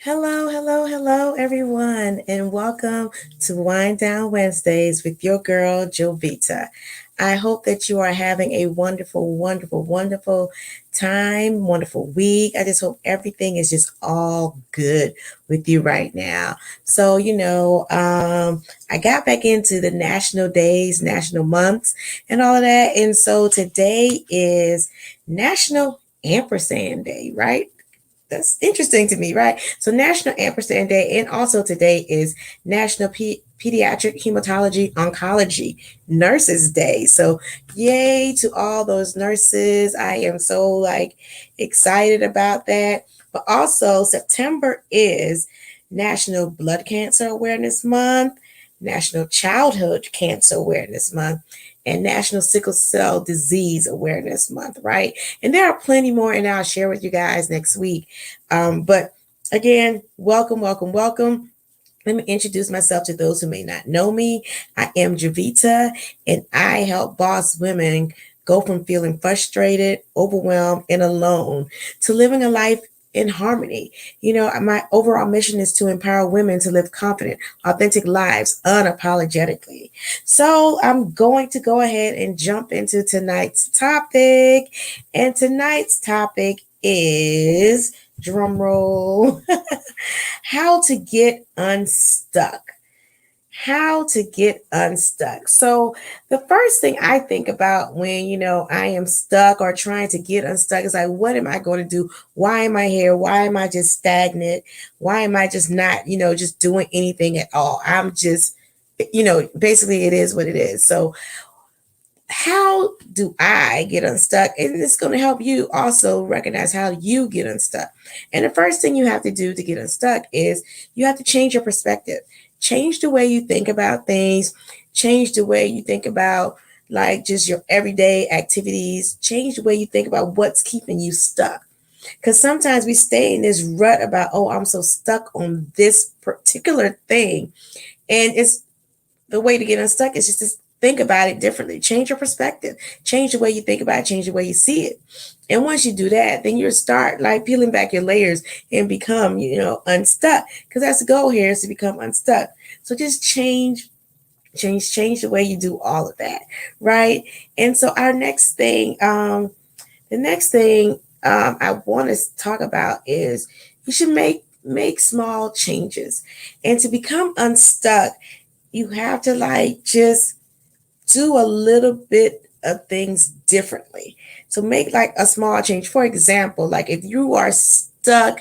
Hello, hello, hello, everyone, and welcome to Wind Down Wednesdays with your girl, Jovita. I hope that you are having a wonderful, wonderful, wonderful time, wonderful week. I just hope everything is just all good with you right now. I got back into the national days, national months, and all of that. And so today is National Ampersand Day, right? That's interesting to me, right? So National Ampersand Day, and also today is National Pediatric Hematology Oncology Nurses Day. So yay to all those nurses. I am so excited about that. But also September is National Blood Cancer Awareness Month, National Childhood Cancer Awareness Month, and National Sickle Cell Disease Awareness Month, right? And there are plenty more, and I'll share with you guys next week. But again, welcome, welcome, welcome. Let me introduce myself to those who may not know me. I am Jovita, and I help boss women go from feeling frustrated, overwhelmed, and alone to living a life in harmony. My overall mission is to empower women to live confident, authentic lives unapologetically. So I'm going to go ahead and jump into tonight's topic. And tonight's topic is drum roll. How to get unstuck. How to get unstuck. So, the first thing I think about when, I am stuck or trying to get unstuck is like, what am I going to do? Why am I here? Why am I just stagnant? Why am I just not, just doing anything at all? I'm just, basically it is what it is. So, how do I get unstuck? And it's going to help you also recognize how you get unstuck. And the first thing you have to do to get unstuck is you have to change your perspective. Change the way you think about things, change the way you think about like just your everyday activities, change the way you think about what's keeping you stuck. Because sometimes we stay in this rut about, oh, I'm so stuck on this particular thing. And it's the way to get unstuck is just to think about it differently. Change your perspective. Change the way you think about it. Change the way you see it. And once you do that, then you start like peeling back your layers and become, unstuck. Because that's the goal here is to become unstuck. So just change the way you do all of that, right? And so our next thing, the next thing I want to talk about is you should make small changes, and to become unstuck you have to like just do a little bit of things differently. So make like a small change. For example, like if you are stuck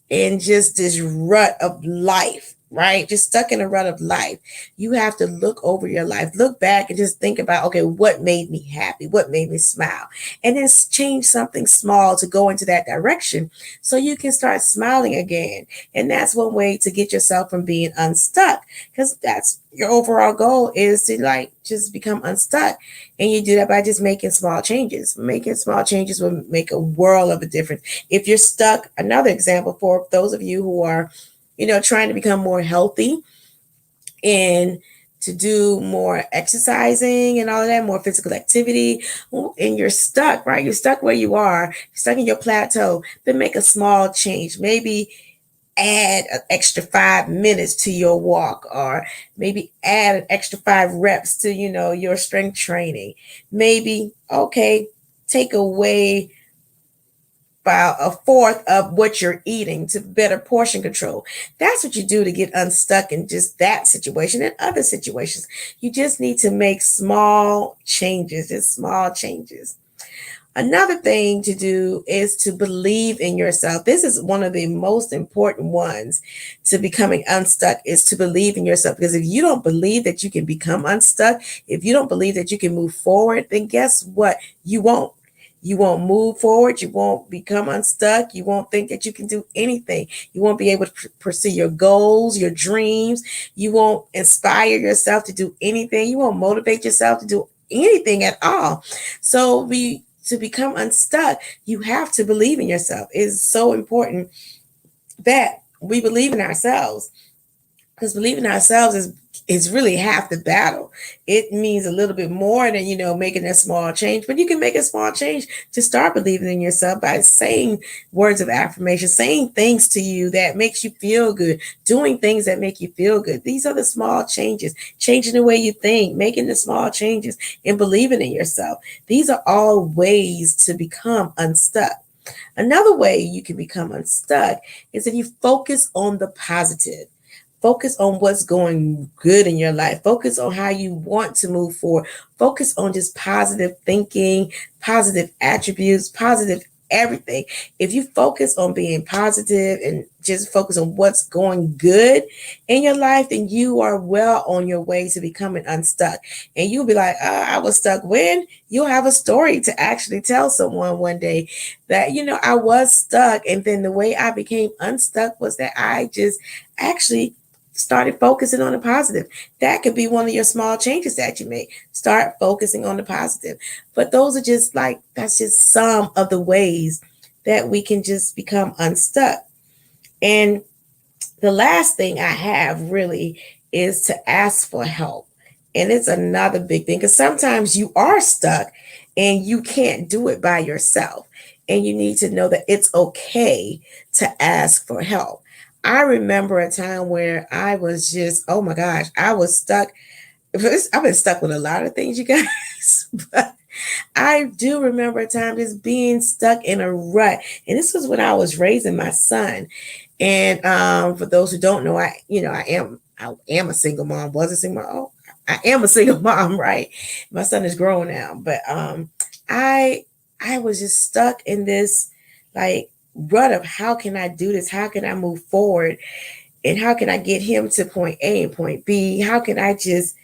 in just this rut of life, right? Just stuck in a rut of life. You have to look over your life, look back and just think about, okay, what made me happy? What made me smile? And then change something small to go into that direction so you can start smiling again. And that's one way to get yourself from being unstuck because that's your overall goal is to like just become unstuck. And you do that by just making small changes. Making small changes will make a world of a difference. If you're stuck, another example for those of you who are, trying to become more healthy and to do more exercising and all of that, more physical activity, and you're stuck, right? You're stuck where you are, you're stuck in your plateau, then make a small change. Maybe add an extra 5 minutes to your walk, or maybe add an extra 5 reps to, your strength training. Maybe, okay, take away about a fourth of what you're eating to better portion control. That's what you do to get unstuck in just that situation and other situations. You just need to make small changes, just small changes. Another thing to do is to believe in yourself. This is one of the most important ones to becoming unstuck is to believe in yourself. Because if you don't believe that you can become unstuck, if you don't believe that you can move forward, then guess what? You won't. You won't move forward. You won't become unstuck. You won't think that you can do anything. You won't be able to pursue your goals, your dreams. You won't inspire yourself to do anything. You won't motivate yourself to do anything at all. So to become unstuck, you have to believe in yourself. It is so important that we believe in ourselves because believing in ourselves is it's really half the battle. It means a little bit more than, making a small change, but you can make a small change to start believing in yourself by saying words of affirmation, saying things to you that makes you feel good, doing things that make you feel good. These are the small changes, changing the way you think, making the small changes and believing in yourself. These are all ways to become unstuck. Another way you can become unstuck is if you focus on the positive. Focus on what's going good in your life. Focus on how you want to move forward. Focus on just positive thinking, positive attributes, positive everything. If you focus on being positive and just focus on what's going good in your life, then you are well on your way to becoming unstuck. And you'll be like, I was stuck when? You'll have a story to actually tell someone one day that, I was stuck. And then the way I became unstuck was that I just actually started focusing on the positive. That could be one of your small changes that you make. Start focusing on the positive. But those are that's just some of the ways that we can just become unstuck. And the last thing I have really is to ask for help. And it's another big thing because sometimes you are stuck and you can't do it by yourself. And you need to know that it's okay to ask for help. I remember a time where I was just, oh my gosh, I was stuck. I've been stuck with a lot of things, you guys, but I do remember a time just being stuck in a rut. And this was when I was raising my son. And for those who don't know, I am a single mom. Was a single mom. Oh, I am a single mom, right? My son is grown now, but I was just stuck in this like rut of how can I do this? How can I move forward? And how can I get him to point A and point B? How can I just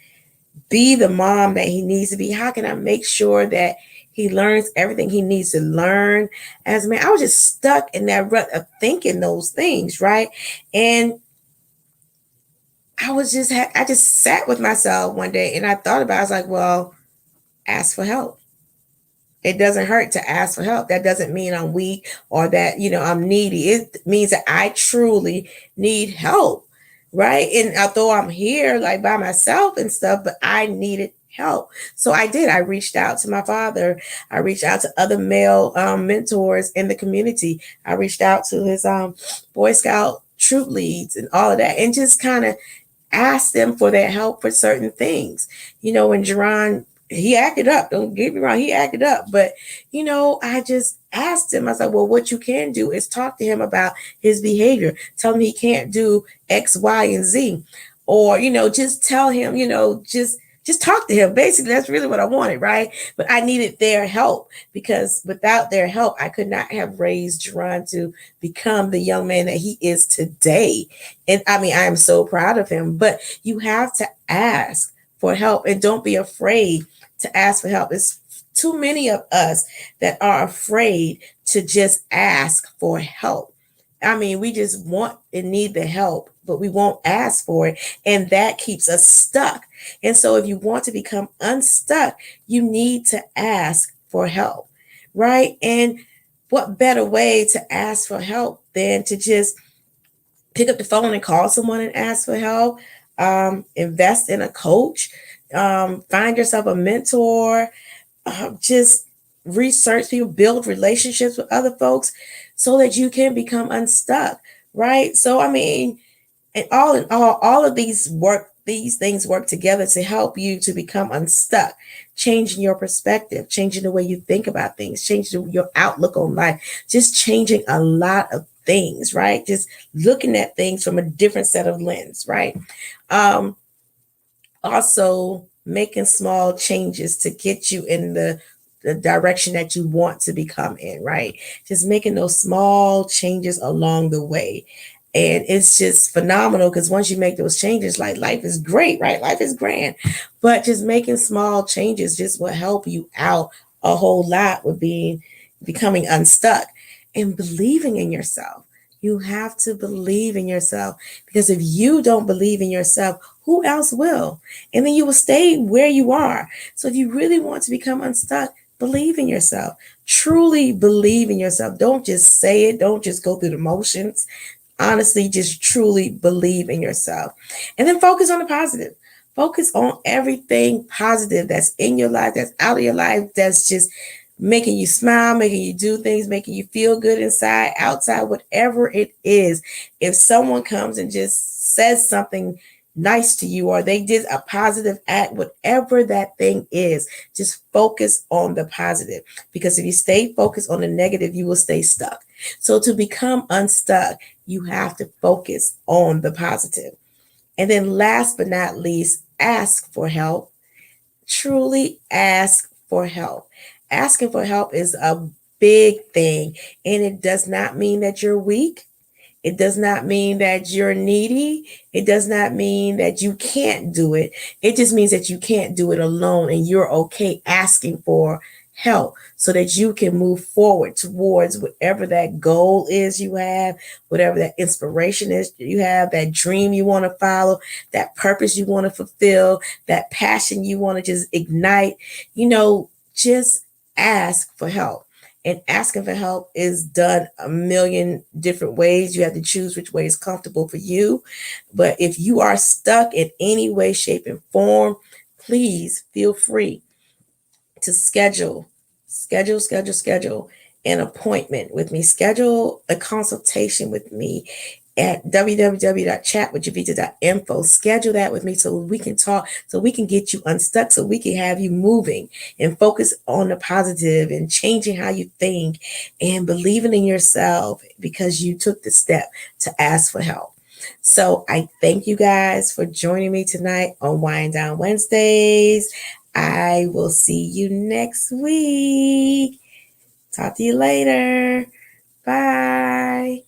be the mom that he needs to be? How can I make sure that he learns everything he needs to learn as a man? I was just stuck in that rut of thinking those things, right? And I just sat with myself one day and I thought about it. I was like, well, ask for help. It doesn't hurt to ask for help. That doesn't mean I'm weak or that, I'm needy. It means that I truly need help, right? And although I'm here like by myself and stuff, but I needed help. So I did. I reached out to my father. I reached out to other male mentors in the community. I reached out to his Boy Scout troop leads and all of that and just kind of asked them for their help for certain things. When Jerron, he acted up. Don't get me wrong, he acted up. But, I just asked him, I was like, well, what you can do is talk to him about his behavior. Tell him he can't do X, Y, and Z. Or, just tell him, just talk to him. Basically, that's really what I wanted, right? But I needed their help because without their help, I could not have raised Jerron to become the young man that he is today. And I mean, I am so proud of him, but you have to ask for help and don't be afraid to ask for help. It's too many of us that are afraid to just ask for help. I mean, we just want and need the help, but we won't ask for it. And that keeps us stuck. And so if you want to become unstuck, you need to ask for help, right? And what better way to ask for help than to just pick up the phone and call someone and ask for help, invest in a coach, find yourself a mentor, just research people, build relationships with other folks so that you can become unstuck, right? So, I mean, and all of these things work together to help you to become unstuck, changing your perspective, changing the way you think about things, changing your outlook on life, just changing a lot of things, right? Just looking at things from a different set of lens, right? Also making small changes to get you in the direction that you want to become in, right? Just making those small changes along the way. And it's just phenomenal because once you make those changes, like life is great, right? Life is grand. But just making small changes just will help you out a whole lot with becoming unstuck and believing in yourself. You have to believe in yourself because if you don't believe in yourself, who else will? And then you will stay where you are. So if you really want to become unstuck, believe in yourself. Truly believe in yourself. Don't just say it. Don't just go through the motions. Honestly, just truly believe in yourself. And then focus on the positive. Focus on everything positive that's in your life, that's out of your life, that's just making you smile, making you do things, making you feel good inside, outside, whatever it is. If someone comes and just says something nice to you, or they did a positive act, whatever that thing is, just focus on the positive. Because if you stay focused on the negative, you will stay stuck. So to become unstuck, you have to focus on the positive. And then last but not least, ask for help. Truly ask for help. Asking for help is a big thing, and it does not mean that you're weak. It does not mean that you're needy. It does not mean that you can't do it. It just means that you can't do it alone, and you're okay asking for help so that you can move forward towards whatever that goal is you have, whatever that inspiration is you have, that dream you want to follow, that purpose you want to fulfill, that passion you want to just ignite. Just ask for help. And asking for help is done a million different ways. You have to choose which way is comfortable for you. But if you are stuck in any way, shape, and form, please feel free to schedule an appointment with me. Schedule a consultation with me at www.chatwithjovita.info. Schedule that with me so we can talk, so we can get you unstuck, so we can have you moving and focus on the positive and changing how you think and believing in yourself because you took the step to ask for help. So I thank you guys for joining me tonight on Wind Down Wednesdays. I will see you next week. Talk to you later. Bye.